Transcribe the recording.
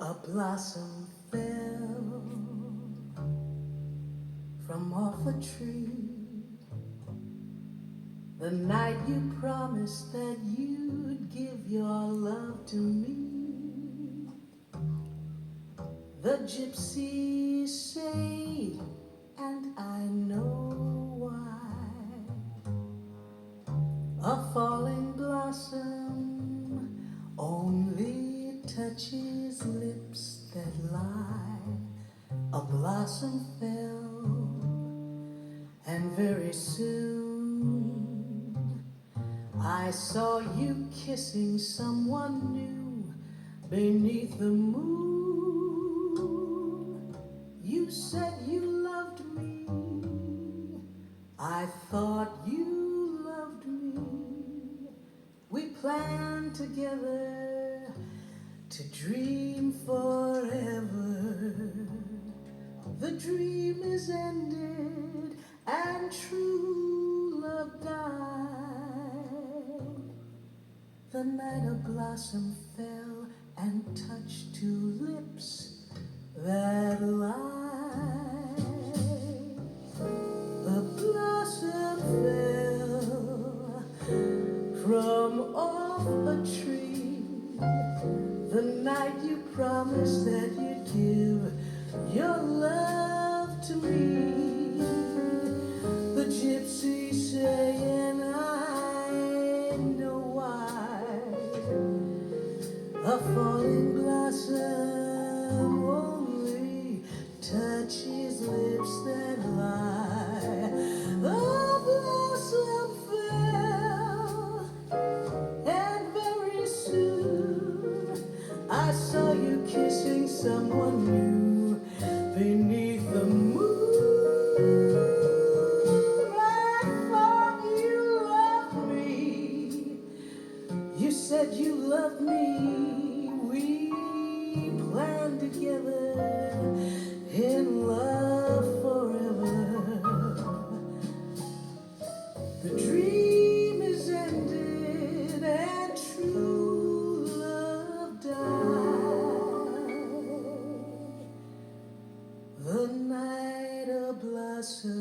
A blossom fell from off a tree the night you promised that you'd give your love to me. The gypsies say, and I know why, a falling blossom only touches lips that lie. A blossom fell, and very soon I saw you kissing someone new beneath the moon. You said you loved me. I thought you loved me. We planned together to dream forever. The dream is ended and true love died. The night a blossom fell and touched two lips that lie. The blossom fell from off a tree the night you promised that you'd give your love to me. The gypsies say, and I know why, a falling blossom only touches lips that lie. The blossom fell, and very soon I saw you kissing someone new beneath the moon. I thought you loved me. You said you loved me. We planned together in love forever. The dream is ended and true love died. The night a blossom